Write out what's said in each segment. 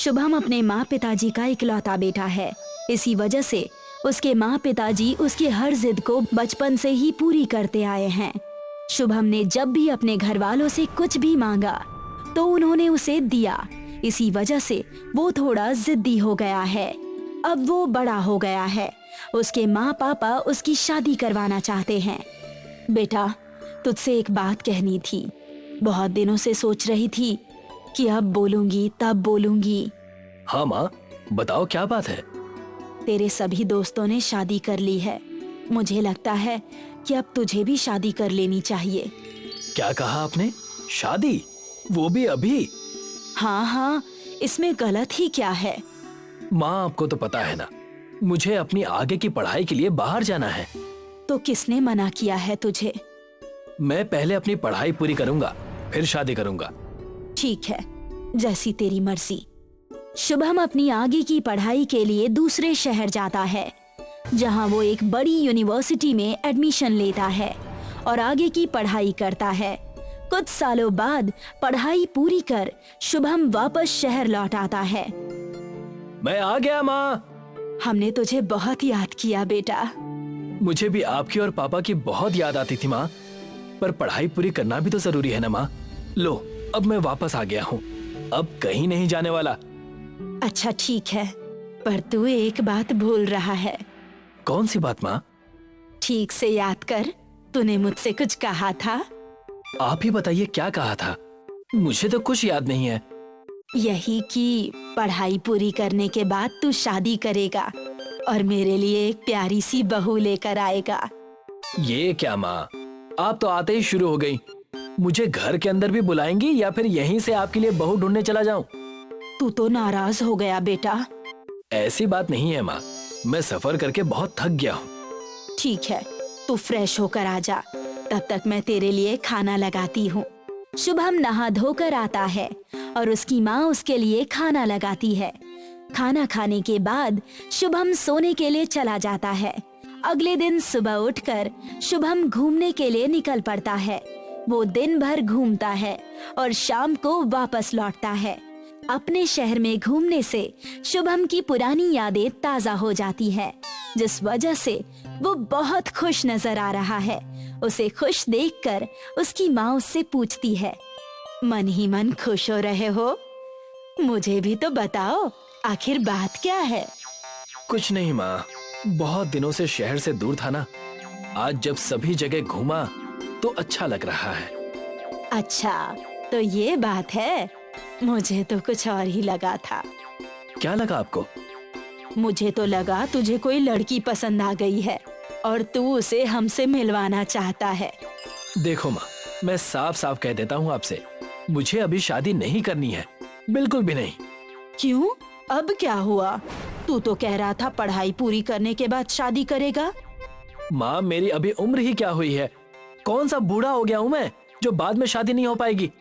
शुभम अपने माँ पिताजी का इकलौता बेटा है। इसी वजह से उसके माँ पिताजी उसकी हर जिद को बचपन से ही पूरी करते आए हैं। शुभम ने जब भी अपने घर वालों से कुछ भी मांगा तो उन्होंने उसे दिया। इसी वजह से वो थोड़ा जिद्दी हो गया है। अब वो बड़ा हो गया है। उसके माँ पापा उसकी शादी करवाना चाहते हैं। बेटा, तुझसे एक बात कहनी थी। बहुत दिनों से सोच रही थी कि अब बोलूंगी तब बोलूंगी। हाँ माँ, बताओ क्या बात है। तेरे सभी दोस्तों ने शादी कर ली है। मुझे लगता है कि अब तुझे भी शादी कर लेनी चाहिए। क्या कहा आपने? शादी? वो भी अभी? हाँ, इसमें गलत ही क्या है। माँ, आपको तो पता है ना, मुझे अपनी आगे की पढ़ाई के लिए बाहर जाना है। तो किसने मना किया है तुझे? मैं पहले अपनी पढ़ाई पूरी करूंगा, फिर शादी करूंगा। ठीक है, जैसी तेरी मर्जी। शुभम अपनी आगे की पढ़ाई के लिए दूसरे शहर जाता है, जहां वो एक बड़ी यूनिवर्सिटी में एडमिशन लेता है और आगे की पढ़ाई करता है। कुछ सालों बाद पढ़ाई पूरी कर शुभम वापस शहर लौट आता है। मैं आ गया माँ। हमने तुझे बहुत याद किया बेटा। मुझे भी आपकी और पापा की बहुत याद आती थी माँ, पर पढ़ाई पूरी करना भी तो जरूरी है ना माँ। लो, अब मैं वापस आ गया हूँ, अब कहीं नहीं जाने वाला। अच्छा ठीक है, पर तू एक बात भूल रहा है। कौन सी बात माँ? ठीक से याद कर, तूने मुझसे कुछ कहा था। आप ही बताइए, क्या कहा था? मुझे तो कुछ याद नहीं है। यही कि पढ़ाई पूरी करने के बाद तू शादी करेगा और मेरे लिए एक प्यारी सी बहू लेकर आएगा। ये क्या माँ, आप तो आते ही शुरू हो गई। मुझे घर के अंदर भी बुलाएंगी या फिर यहीं से आपके लिए बहू ढूंढने चला जाऊं? तू तो नाराज हो गया बेटा। ऐसी बात नहीं है माँ, मैं सफर करके बहुत थक गया हूँ। ठीक है, तू फ्रेश होकर आ जा, तब तक मैं तेरे लिए खाना लगाती हूँ। शुभम नहा धोकर आता है और उसकी माँ उसके लिए खाना लगाती है। खाना खाने के बाद शुभम सोने के लिए चला जाता है। अगले दिन सुबह उठकर शुभम घूमने के लिए निकल पड़ता है। वो दिन भर घूमता है और शाम को वापस लौटता है। अपने शहर में घूमने से शुभम की पुरानी यादें ताजा हो जाती है, जिस वजह से वो बहुत खुश नजर आ रहा है। उसे खुश देखकर उसकी माँ उससे पूछती है, मन ही मन खुश हो रहे हो? मुझे भी तो बताओ, आखिर बात क्या है? कुछ नहीं माँ, बहुत दिनों से शहर से दूर था ना, आज जब सभी जगह घूमा तो अच्छा लग रहा है। अच्छा, तो ये बात है। मुझे तो कुछ और ही लगा था। क्या लगा आपको? मुझे तो लगा तुझे कोई लड़की पसंद आ गई है और तू उसे हमसे मिलवाना चाहता है। देखो माँ, मैं साफ साफ कह देता हूँ आपसे, मुझे अभी शादी नहीं करनी है, बिल्कुल भी नहीं। क्यों? अब क्या हुआ? तू तो कह रहा था पढ़ाई पूरी करने के बाद शादी करेगा। माँ, मेरी अभी उम्र ही क्या हुई है? कौन सा बूढ़ा हो गया हूँ मैं जो बाद में शादी नहीं हो पाएगी?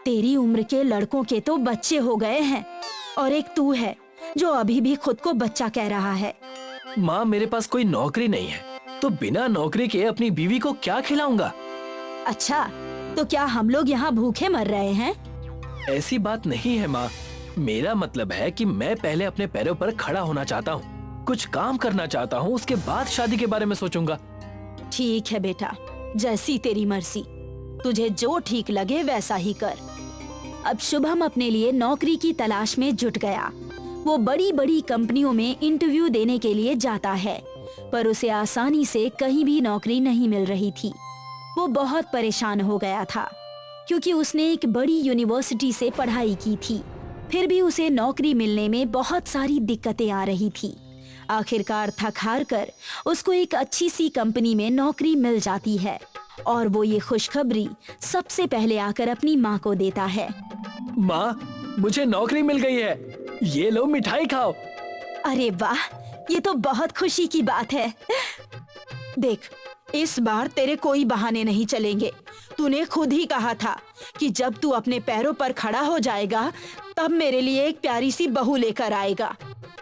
तेरी उम्र के लड़कों के तो बच्चे हो गए हैं और एक तू है जो अभी भी खुद को बच्चा कह रहा है। माँ, मेरे पास कोई नौकरी नहीं है, तो बिना नौकरी के अपनी बीवी को क्या खिलाऊंगा? अच्छा, तो क्या हम लोग यहाँ भूखे मर रहे हैं? ऐसी बात नहीं है माँ, मेरा मतलब है कि मैं पहले अपने पैरों पर खड़ा होना चाहता हूँ, कुछ काम करना चाहता हूँ, उसके बाद शादी के बारे में सोचूंगा। ठीक है बेटा, जैसी तेरी मर्जी, तुझे जो ठीक लगे वैसा ही कर। अब शुभम अपने लिए नौकरी की तलाश में जुट गया। वो बड़ी बड़ी कंपनियों में इंटरव्यू देने के लिए जाता है, पर उसे आसानी से कहीं भी नौकरी नहीं मिल रही थी। वो बहुत परेशान हो गया था, क्योंकि उसने एक बड़ी यूनिवर्सिटी से पढ़ाई की थी, फिर भी उसे नौकरी मिलने में बहुत सारी दिक्कतें आ रही थी। आखिरकार थक हार कर उसको एक अच्छी सी कंपनी में नौकरी मिल जाती है और वो ये खुशखबरी सबसे पहले आकर अपनी माँ को देता है। माँ, मुझे नौकरी मिल गई है, ये लो मिठाई खाओ। अरे वाह, ये तो बहुत खुशी की बात है। देख, इस बार तेरे कोई बहाने नहीं चलेंगे। तूने खुद ही कहा था कि जब तू अपने पैरों पर खड़ा हो जाएगा तब मेरे लिए एक प्यारी सी बहू लेकर आएगा।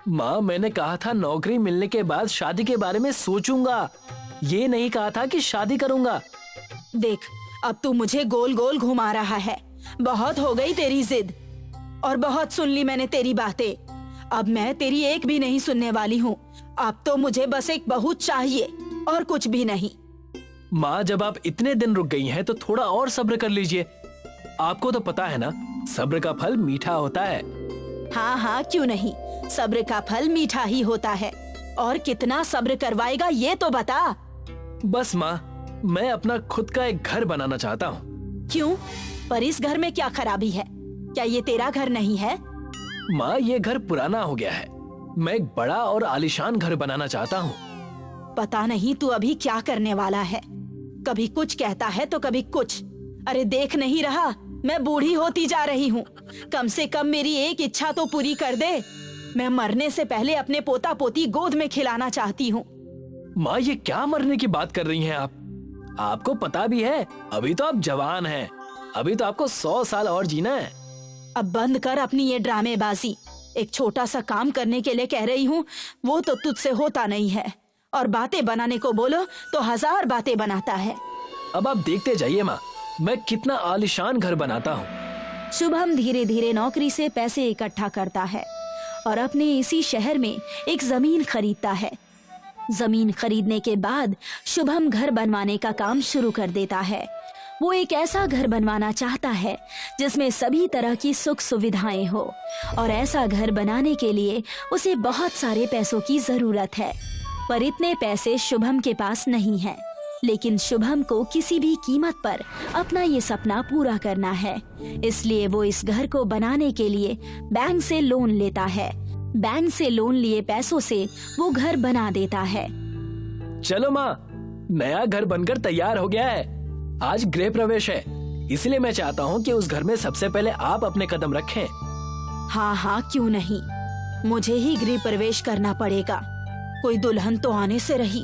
माँ, मैंने कहा था नौकरी मिलने के बाद शादी के बारे में सोचूंगा, ये नहीं कहा था कि शादी करूंगा। देख, अब तू मुझे गोल गोल घुमा रहा है। बहुत हो गई तेरी जिद। और बहुत सुन ली मैंने तेरी बातें। अब मैं तेरी एक भी नहीं सुनने वाली हूँ। अब तो मुझे बस एक बहू चाहिए और कुछ भी नहीं। माँ, जब आप इतने दिन रुक गई हैं तो थोड़ा और सब्र कर लीजिए। आपको तो पता है ना, सब्र का फल मीठा होता है। हाँ हाँ, क्यों नहीं, सब्र का फल मीठा ही होता है। और कितना सब्र करवाएगा ये तो बता। बस माँ, मैं अपना खुद का एक घर बनाना चाहता हूँ। क्यों? पर इस घर में क्या खराबी है? क्या ये तेरा घर नहीं है? माँ, ये घर पुराना हो गया है। मैं एक बड़ा और आलीशान घर बनाना चाहता हूँ। पता नहीं तू अभी क्या करने वाला है। कभी कुछ कहता है तो कभी कुछ। अरे देख नहीं रहा, मैं बूढ़ी होती जा रही हूँ। कम से कम मेरी एक इच्छा तो पूरी कर दे। मैं मरने से पहले अपने पोता पोती गोद में खिलाना चाहती हूँ। माँ, ये क्या मरने की बात कर रही हैं आप? आपको पता भी है, अभी तो आप जवान हैं। अभी तो आपको 100 साल और जीना है। अब बंद कर अपनी ये ड्रामेबाजी। एक छोटा सा काम करने के लिए कह रही हूँ, वो तो तुझसे होता नहीं है। और बातें बनाने को बोलो तो 1000 बातें बनाता है। अब आप देखते जाइए माँ, मैं कितना आलीशान घर बनाता हूँ। शुभम धीरे धीरे नौकरी से पैसे इकट्ठा करता है और अपने इसी शहर में एक जमीन खरीदता है। जमीन खरीदने के बाद शुभम घर बनवाने का काम शुरू कर देता है। वो एक ऐसा घर बनवाना चाहता है जिसमें सभी तरह की सुख सुविधाएं हो, और ऐसा घर बनाने के लिए उसे बहुत सारे पैसों की जरूरत है। पर इतने पैसे शुभम के पास नहीं है। लेकिन शुभम को किसी भी कीमत पर अपना ये सपना पूरा करना है। इसलिए वो इस घर को बनाने के लिए बैंक से लोन लेता है। बैंक से लोन लिए पैसों से वो घर बना देता है। चलो माँ, नया घर बनकर तैयार हो गया है। आज गृह प्रवेश है, इसलिए मैं चाहता हूँ कि उस घर में सबसे पहले आप अपने कदम रखें। हाँ हाँ, क्यों नहीं, मुझे ही गृह प्रवेश करना पड़ेगा। कोई दुल्हन तो आने से रही,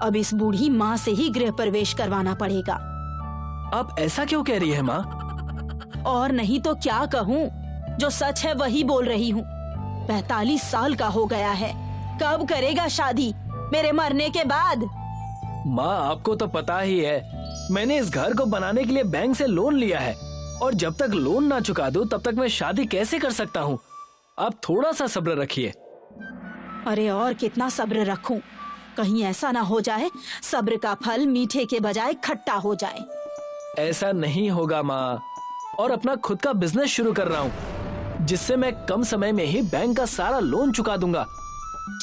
अब इस बूढ़ी माँ से ही गृह प्रवेश करवाना पड़ेगा। आप ऐसा क्यों कह रही है माँ? और नहीं तो क्या कहूँ, जो सच है वही बोल रही हूँ। 45 साल का हो गया है, कब करेगा शादी? मेरे मरने के बाद। माँ, आपको तो पता ही है, मैंने इस घर को बनाने के लिए बैंक से लोन लिया है, और जब तक लोन ना चुका दूं तब तक मैं शादी कैसे कर सकता हूँ? आप थोड़ा सा सब्र रखिए। अरे और कितना सब्र रखूं? कहीं ऐसा ना हो जाए सब्र का फल मीठे के बजाय खट्टा हो जाए। ऐसा नहीं होगा माँ, और अपना खुद का बिजनेस शुरू कर रहा हूँ, जिससे मैं कम समय में ही बैंक का सारा लोन चुका दूंगा।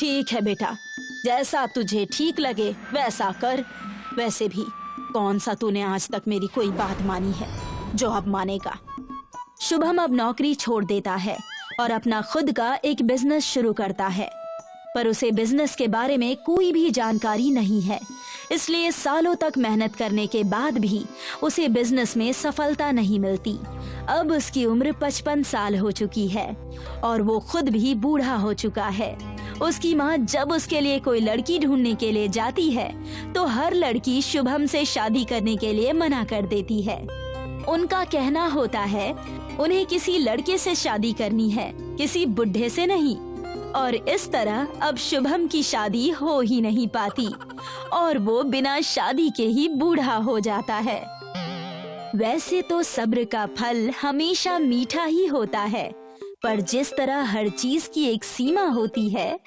ठीक है बेटा, जैसा तुझे ठीक लगे वैसा कर। वैसे भी कौन सा तूने आज तक मेरी कोई बात मानी है जो अब मानेगा? शुभम अब नौकरी छोड़ देता है और अपना खुद का एक बिजनेस शुरू करता है। पर उसे बिजनेस के बारे में कोई भी जानकारी नहीं है, इसलिए सालों तक मेहनत करने के बाद भी उसे बिजनेस में सफलता नहीं मिलती। अब उसकी उम्र 55 साल हो चुकी है और वो खुद भी बूढ़ा हो चुका है। उसकी माँ जब उसके लिए कोई लड़की ढूंढने के लिए जाती है तो हर लड़की शुभम से शादी करने के लिए मना कर देती है। उनका कहना होता है उन्हें किसी लड़के से शादी करनी है, किसी बुढ़े से नहीं। और इस तरह अब शुभम की शादी हो ही नहीं पाती और वो बिना शादी के ही बूढ़ा हो जाता है। वैसे तो सब्र का फल हमेशा मीठा ही होता है, पर जिस तरह हर चीज की एक सीमा होती है,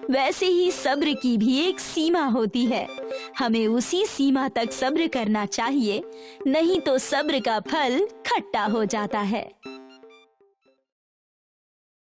वैसे ही सब्र की भी एक सीमा होती है। हमें उसी सीमा तक सब्र करना चाहिए, नहीं तो सब्र का फल खट्टा हो जाता है।